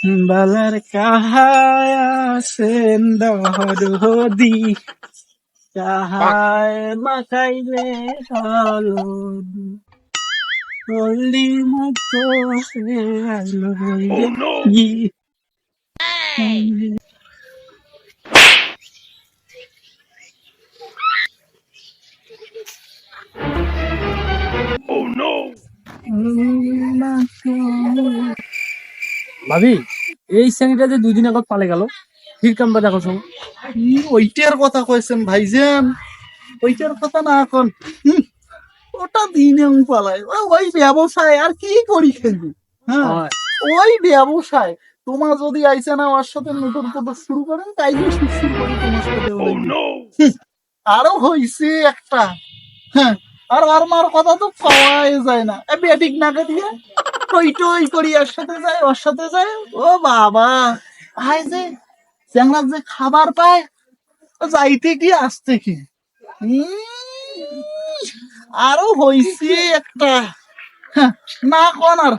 বালার কাহায় আছেন দহদি কাহায় মাখাইলে হলদি হলদি মতো ভাবি এই শ্রেণীটা যে 2 দিন আগত পালে গেল ফির কামটা দেখো সঙ্গে ওইটার কথা কইছেন ভাইজান, ওইটার কথা না এখন। ওটা দিনে পালায় ওই ব্যবসায় আর কি করি খেলবি। হ্যাঁ ওই ব্যবসায় তোমার যদি আইসে না ওর সাথে নতুন কথা শুরু করেন তাই শুরু করি তোমার সাথে। আরো হইছে একটা। হ্যাঁ আর আর মার কথা তো পাওয়াই যায় না, ব্যাটিক নাকে দিয়ে টই টই করি ওর সাথে যায় ওর সাথে যায়। ও বাবা আয় যে চ্যাংড়ার যে খাবার পায় যাইতে কি আসতে কি। আরো হইছে একটা। না কোন আর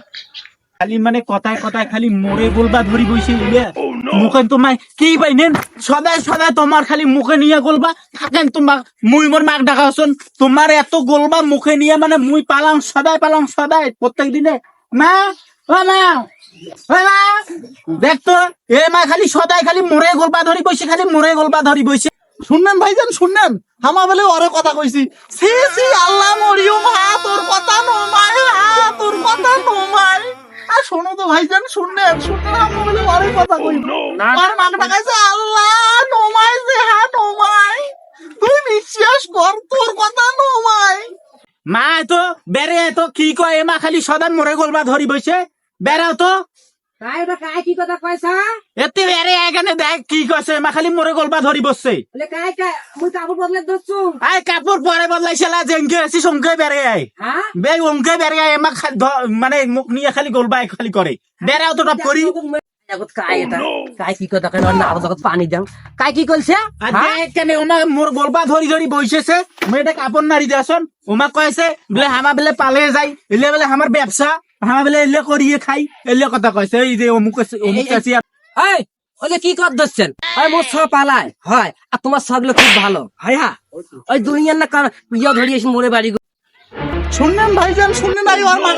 খালি মানে কথায় কথায় খালি মোরে বলবা ধরি বইছে মুখে তোমার কি পাইনেন সদায় সদায় তোমার খালি মুখে নিয়ে গলবা থাকেন তোমার মুই মোর মাক ডাকাছন তোমার এত গলবা মুখে নিয়ে মানে মুই পালাং সদায় প্রত্যেক দিনে। মা ও মা ও মা দেখতো এ মা খালি সদায় খালি মোরে গলবা ধরি বইছে খালি মোরে গলবা ধরি বইছে। শুনলেন ভাইজান শুনলেন হামা বলে ওরে কথা কইছি সি সি আল্লাহ মরিও মা তোর কথা নমাই তোর কথা নমাই। আর শোনো তো ভাইজান শুনলেন হামা বলে ওরে কথা কই আর মাক ডাকাইছে আল্লাহ নমাই যে হা নমাই তুই বিশ্বাস কর তোর কথা নমাই। মা তো বেরে তো কি কয় এ মা খালি সদা মোরে গলবা ধরি বইছে বেরাও তো কি কথা কয়ছা এতে বেরে এখানে দেখ কি কইছে মা খালি মোরে গলবা ধরি বসছে। মুই কাপড় বদলে দছু আয় কাপড় পরে বদলাইছিলা যেনকে আছি সঙ্গে বেরে আয় বে অঙ্কে বেরে আয় এমা মানে মুখ নিয়ে খালি গলবা খালি করে বেরাও তো টপ করি। কি কথা কেন না জগৎ পানি দাও কি কইছে কেন ওমা মোর গলবা ধরি ধরি বইছেছে মেয়েটা কাপড় নাড়ি দেছন ওমা কয়েছে বলে হামা বেলে পালে যাই এলে বলে আমার ব্যবসা হামা বেলে এলে করিয়ে খাই এলে কথা কয়েছে এই যে অমুক আছে। এই ওই কি কর দছছেন ওই মোর সব পালায় হয় আর তোমার সবগুলো খুব ভালো হয়। হ্যাঁ ওই দুনিয়ার না ইয়া ধরিয়েছি মোরে বাড়ি। শুনলেন ভাইজান শুনলেন ভাই ওর মার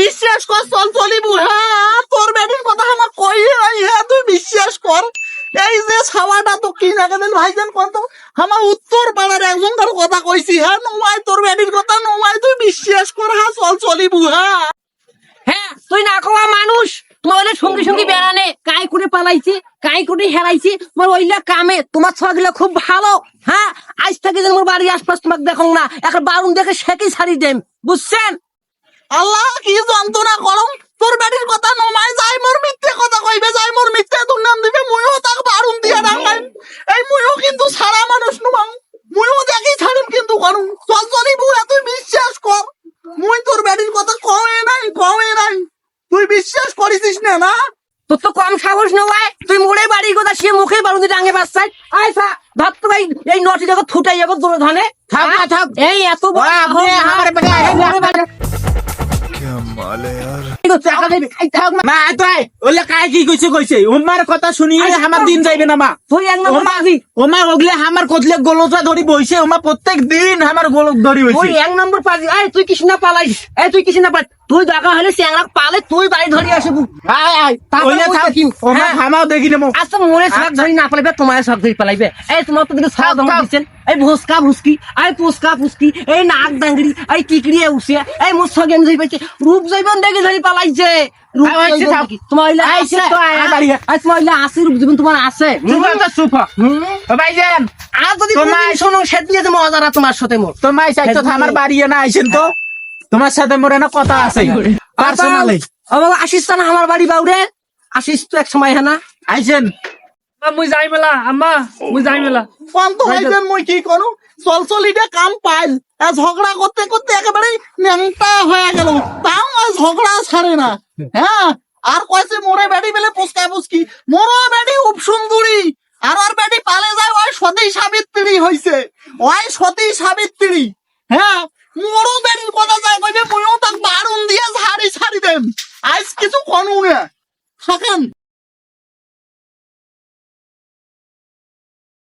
বিশ্বাস কর চল চলিবু। হ্যাঁ তোর বেটির কথা আমার কই নাই। হ্যাঁ তুই বিশ্বাস কর এই যে ছাওয়াটা তো কি না কেন ভাইজান কত আমার উত্তর পাড়ার একজন কার কথা কইছি। হ্যাঁ নমাই তোর বেটির কথা নমাই তুই বিশ্বাস কর। হ্যাঁ চল চলিবু। হ্যাঁ তুই না কোয়া মানুষ তোমার সঙ্গে সঙ্গে বেড়ানে কাই করে পালাইছি কাই করে হেরাইছি তোমার ওইলা কামে তোমার ছগুলো খুব ভালো। হ্যাঁ আজ থেকে যেন মোর বাড়ির আশপাশ তোমাকে দেখো না এখন বারুন দেখে সেকে ছাড়ি দেন বুঝছেন। আল্লাহ কি যন্ত্রণা করম তোর বেটির কথা নমাই যাই মোর মিথ্যে কথা কইবে যাই মোর মিথ্যে তোর নাম দিবে মুইও তাক বারুন দিয়া ডাকাই এই মুইও কিন্তু সারা মানুষ নমাং মুইও দেখি ছাড়িম কিন্তু করুম চল চলিবু। তুই বিশ্বাস কর মুই তোর বেটির কথা কওয়ে নাই তুই বিশ্বাস করিস না। না তোর তো কম সাহস নয় তুই মোড়ে বাড়ির কথা সে মুখে বারুন ডাঙে বাচ্চাই আয়সা ভাব তো ভাই এই নটি জায়গা থুটাই যাবো দূরে ধানে থাক এই এত কথা শুনিয়ে আমার দিন যাইবে না মা তুই ওমা ওগলে আমার কতলে গোলটা ধরি বইছে ওমা প্রত্যেক দিন আমার গোলক ধরি তুই 1 নম্বর পাজি আয় তুই কিছু না পালাইস তুই কিছু না পাল তুই দেখা হলে চ্যাংড়া পালে তুই বাড়ি ধরি আসবু আমাও দেখি নেবো। আচ্ছা মোরে সব ধরি না পালাইবে তোমার সব ধরি পালাইবে তোমার তো দিকে সারা ধমক দিচ্ছেন এই ভুসকা ভুসকি পুসকা পুসকি এই নাক ডাঙ্গড়ি টিকড়ি উঠছে মোর সঙ্গে ধরি পাইছে রূপ জৈবন দেখে ধরি পালাইছে তোমার আছে রূপ জীবন তোমার আছে আর যদি শোনো সেদিন মজারা তোমার সাথে মোর তোমার আমার বাড়ি না আইসেন তো তোমার সাথে মোর না কথা আছে পার্সোনালি আসিস না আমার বাড়ি বাউরে আসিস তো এক সময় হ্যাঁ না আইসেন মুই যাই মেলা আম্মা মুই যাই মেলা কোন তো ভাইজান মই কি করু চলচলিটা কাম পাইল ঝগড়া করতে করতে একেবারে ন্যাংটা হয়ে গেল তাও ঝগড়া ছাড়ে না। হ্যাঁ আর কয়েছে মোরে বেটি বেলে পুসকা পুসকি মোরও বেটি খুব সুন্দরী আর ওর বেটি পালে যায় ওই সতী সাবিত্রী হইছে ওই সতী সাবিত্রী। হ্যাঁ মোরও বেটির কথা যায় কইবে মুইও তাক বারুন দিয়ে ছাড়ি দেন আজ কিছু কনু না থাকেন।